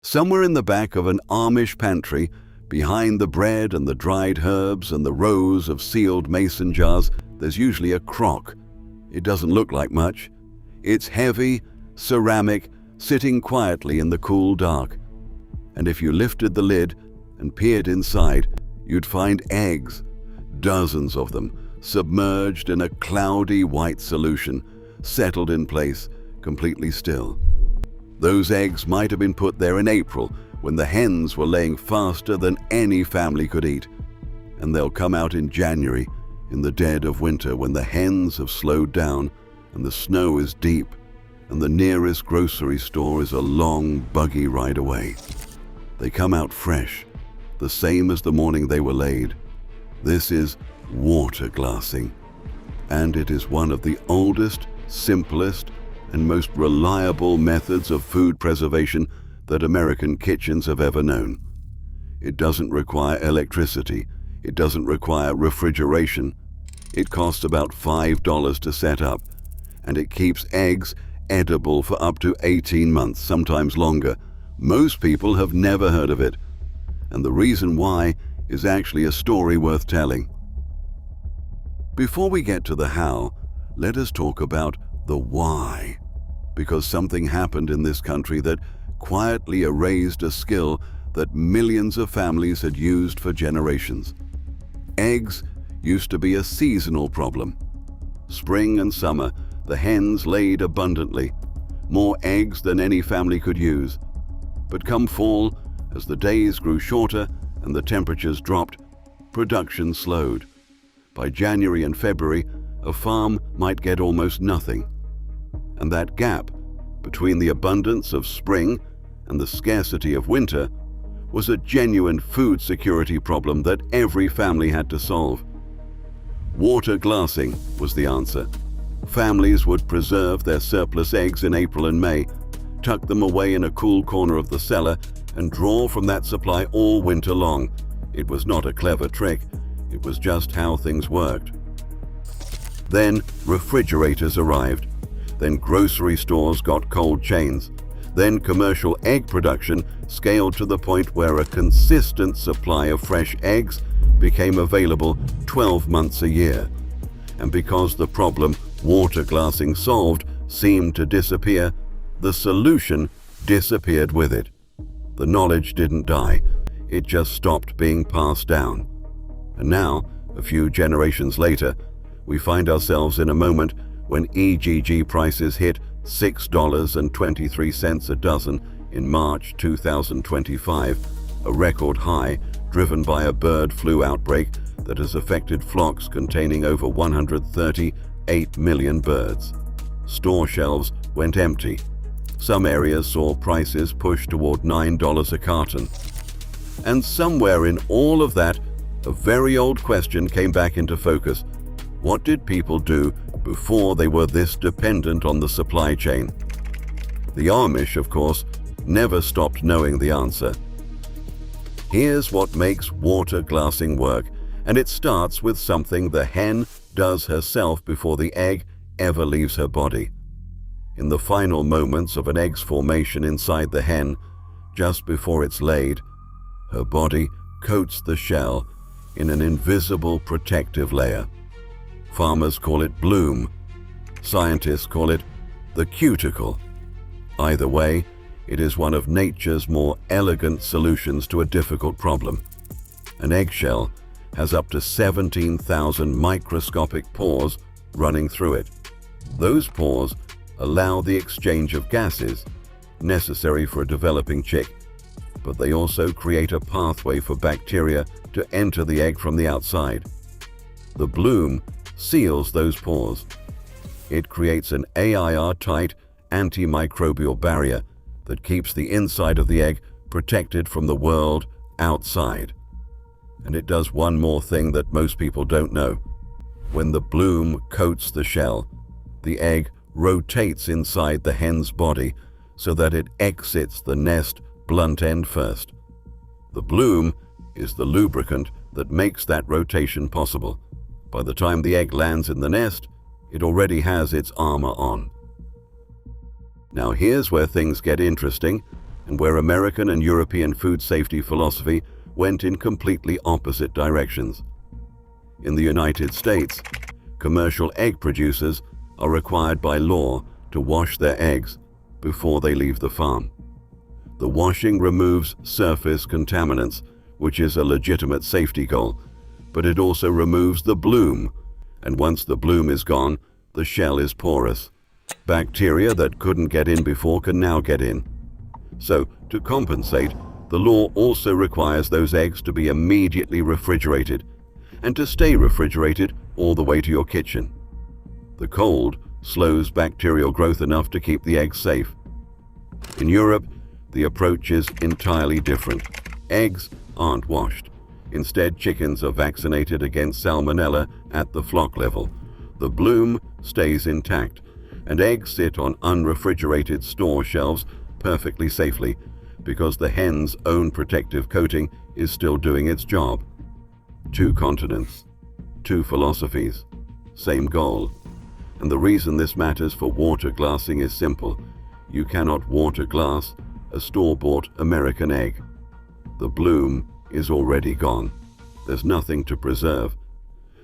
Somewhere in the back of an Amish pantry, behind the bread and the dried herbs and the rows of sealed mason jars, there's usually a crock. It doesn't look like much. It's heavy, ceramic, sitting quietly in the cool dark. And if you lifted the lid and peered inside, you'd find eggs, dozens of them, submerged in a cloudy white solution, settled in place, completely still. Those eggs might have been put there in April when the hens were laying faster than any family could eat. And they'll come out in January, in the dead of winter, when the hens have slowed down and the snow is deep and the nearest grocery store is a long, buggy ride away. They come out fresh, the same as the morning they were laid. This is water glassing, and it is one of the oldest, simplest, and most reliable methods of food preservation that American kitchens have ever known. It doesn't require electricity. It doesn't require refrigeration. It costs about $5 to set up, and it keeps eggs edible for up to 18 months, sometimes longer. Most people have never heard of it, and the reason why is actually a story worth telling. Before we get to the how, let us talk about the why, because something happened in this country that quietly erased a skill that millions of families had used for generations. Eggs used to be a seasonal problem. Spring and summer, the hens laid abundantly, more eggs than any family could use. But come fall, as the days grew shorter and the temperatures dropped, production slowed. By January and February, a farm might get almost nothing. And that gap between the abundance of spring and the scarcity of winter was a genuine food security problem that every family had to solve. Water glassing was the answer. Families would preserve their surplus eggs in April and May, tuck them away in a cool corner of the cellar, and draw from that supply all winter long. It was not a clever trick. It was just how things worked. Then refrigerators arrived. Then grocery stores got cold chains. Then commercial egg production scaled to the point where a consistent supply of fresh eggs became available 12 months a year. And because the problem water glassing solved seemed to disappear, the solution disappeared with it. The knowledge didn't die. It just stopped being passed down. And now, a few generations later, we find ourselves in a moment when EGG prices hit $6.23 a dozen in March 2025, a record high driven by a bird flu outbreak that has affected flocks containing over 138 million birds. Store shelves went empty. Some areas saw prices push toward $9 a carton. And somewhere in all of that, a very old question came back into focus. What did people do before they were this dependent on the supply chain? The Amish, of course, never stopped knowing the answer. Here's what makes water glassing work, and it starts with something the hen does herself before the egg ever leaves her body. In the final moments of an egg's formation inside the hen, just before it's laid, her body coats the shell in an invisible protective layer. Farmers call it bloom. Scientists call it the cuticle. Either way, it is one of nature's more elegant solutions to a difficult problem. An eggshell has up to 17,000 microscopic pores running through it. Those pores allow the exchange of gases necessary for a developing chick, but they also create a pathway for bacteria to enter the egg from the outside. The bloom seals those pores. It creates an AIR-tight antimicrobial barrier that keeps the inside of the egg protected from the world outside. And it does one more thing that most people don't know. When the bloom coats the shell, the egg rotates inside the hen's body so that it exits the nest blunt end first. The bloom is the lubricant that makes that rotation possible. By the time the egg lands in the nest, it already has its armor on. Now here's where things get interesting and where American and European food safety philosophy went in completely opposite directions. In the United States, commercial egg producers are required by law to wash their eggs before they leave the farm. The washing removes surface contaminants, which is a legitimate safety goal, but it also removes the bloom, and once the bloom is gone, the shell is porous. Bacteria that couldn't get in before can now get in. So, to compensate, the law also requires those eggs to be immediately refrigerated, and to stay refrigerated all the way to your kitchen. The cold slows bacterial growth enough to keep the eggs safe. In Europe, the approach is entirely different. Eggs aren't washed. Instead, chickens are vaccinated against salmonella at the flock level. The bloom stays intact, and eggs sit on unrefrigerated store shelves perfectly safely because the hen's own protective coating is still doing its job. 2 continents, 2 philosophies, same goal. And the reason this matters for water glassing is simple. You cannot water glass a store-bought American egg. The bloom is already gone. There's nothing to preserve.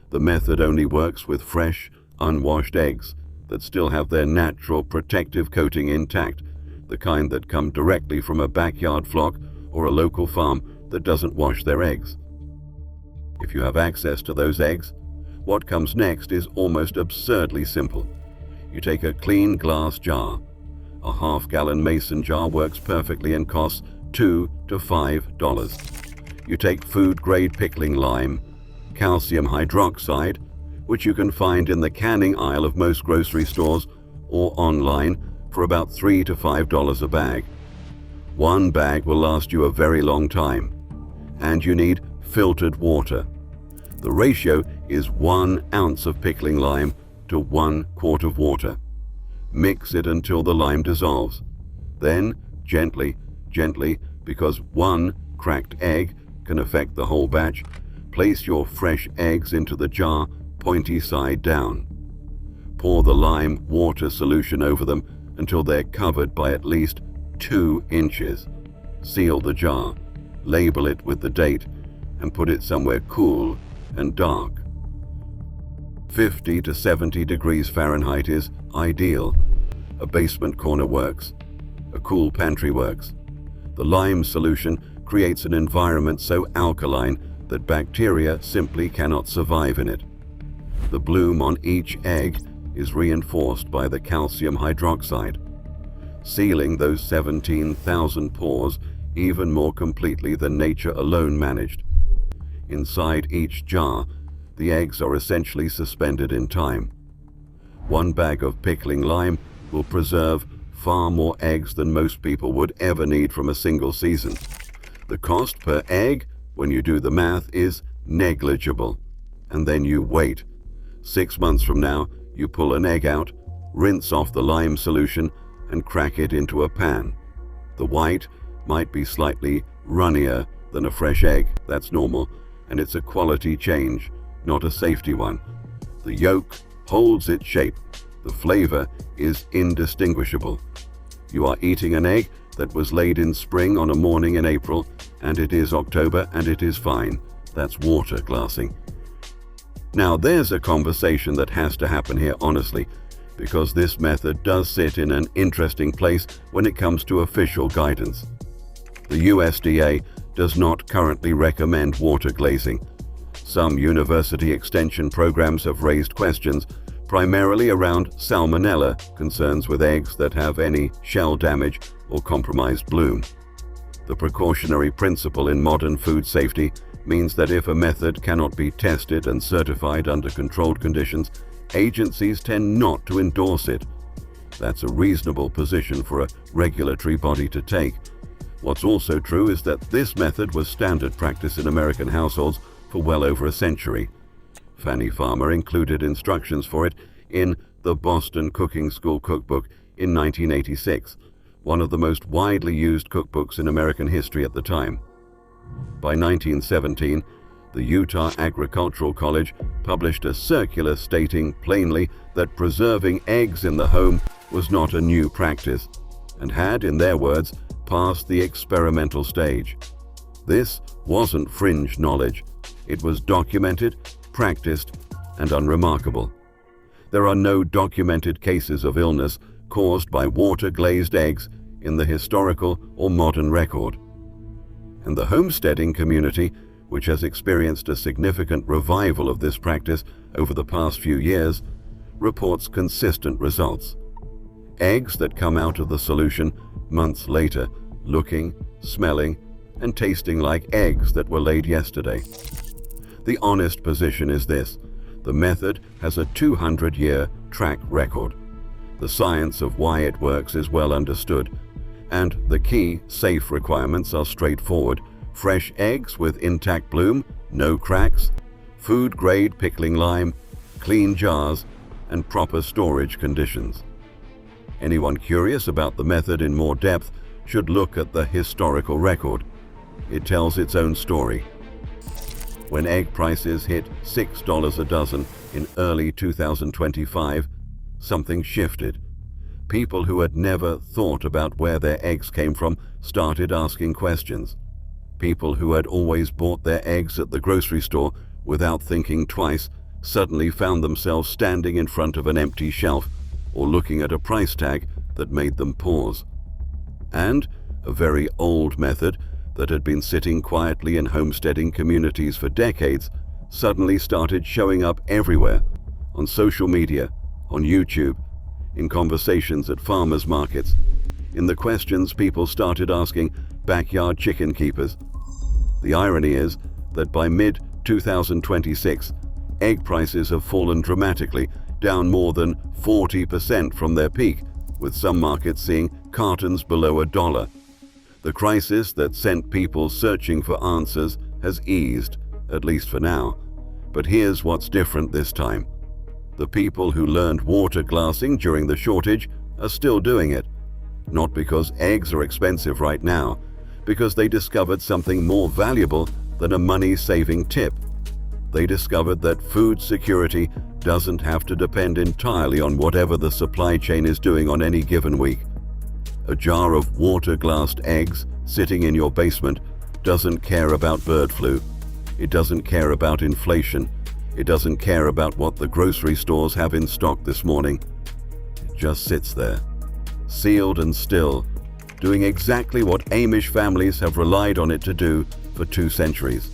The method only works with fresh, unwashed eggs that still have their natural protective coating intact, the kind that come directly from a backyard flock or a local farm that doesn't wash their eggs. If you have access to those eggs, what comes next is almost absurdly simple. You take a clean glass jar. A half-gallon mason jar works perfectly and costs $2 to $5. You take food-grade pickling lime, calcium hydroxide, which you can find in the canning aisle of most grocery stores or online for about $3 to $5 a bag. 1 bag will last you a very long time. And you need filtered water. The ratio is 1 ounce of pickling lime to 1 quart of water. Mix it until the lime dissolves. Then, gently, because 1 cracked egg can affect the whole batch, place your fresh eggs into the jar, pointy side down. Pour the lime water solution over them until they're covered by at least 2 inches. Seal the jar, label it with the date, and put it somewhere cool and dark. 50 to 70 degrees Fahrenheit is ideal. A basement corner works. A cool pantry works. The lime solution creates an environment so alkaline that bacteria simply cannot survive in it. The bloom on each egg is reinforced by the calcium hydroxide, sealing those 17,000 pores even more completely than nature alone managed. Inside each jar, the eggs are essentially suspended in time. 1 bag of pickling lime will preserve far more eggs than most people would ever need from a single season. The cost per egg, when you do the math, is negligible. And then you wait. 6 months from now, you pull an egg out, rinse off the lime solution, and crack it into a pan. The white might be slightly runnier than a fresh egg. That's normal, and it's a quality change, not a safety one. The yolk holds its shape. The flavor is indistinguishable. You are eating an egg that was laid in spring on a morning in April, and it is October, and it is fine. That's water glassing. Now, there's a conversation that has to happen here, honestly, because this method does sit in an interesting place when it comes to official guidance. The USDA does not currently recommend water glazing. Some university extension programs have raised questions, primarily around salmonella concerns with eggs that have any shell damage or compromised bloom. The precautionary principle in modern food safety means that if a method cannot be tested and certified under controlled conditions, agencies tend not to endorse it. That's a reasonable position for a regulatory body to take. What's also true is that this method was standard practice in American households for well over a century. Fannie Farmer included instructions for it in the Boston Cooking School Cookbook in 1986, one of the most widely used cookbooks in American history at the time. By 1917, the Utah Agricultural College published a circular stating plainly that preserving eggs in the home was not a new practice and had, in their words, past the experimental stage. This wasn't fringe knowledge. It was documented, practiced, and unremarkable. There are no documented cases of illness caused by water-glazed eggs in the historical or modern record. And the homesteading community, which has experienced a significant revival of this practice over the past few years, reports consistent results. Eggs that come out of the solution months later, looking, smelling, and tasting like eggs that were laid yesterday. The honest position is this: the method has a 200-year track record. The science of why it works is well understood, and the key safe requirements are straightforward: fresh eggs with intact bloom, no cracks, food-grade pickling lime, clean jars, and proper storage conditions. Anyone curious about the method in more depth should look at the historical record. It tells its own story. When egg prices hit $6 a dozen in early 2025, something shifted. People who had never thought about where their eggs came from started asking questions. People who had always bought their eggs at the grocery store without thinking twice suddenly found themselves standing in front of an empty shelf or looking at a price tag that made them pause. And a very old method that had been sitting quietly in homesteading communities for decades suddenly started showing up everywhere, on social media, on YouTube, in conversations at farmers markets, in the questions people started asking backyard chicken keepers. The irony is that by mid-2026, egg prices have fallen dramatically, down more than 40% from their peak, with some markets seeing cartons below $1. The crisis that sent people searching for answers has eased, at least for now. But here's what's different this time. The people who learned water glassing during the shortage are still doing it. Not because eggs are expensive right now, because they discovered something more valuable than a money-saving tip. They discovered that food security doesn't have to depend entirely on whatever the supply chain is doing on any given week. A jar of water-glassed eggs sitting in your basement doesn't care about bird flu. It doesn't care about inflation. It doesn't care about what the grocery stores have in stock this morning. It just sits there, sealed and still, doing exactly what Amish families have relied on it to do for 2 centuries.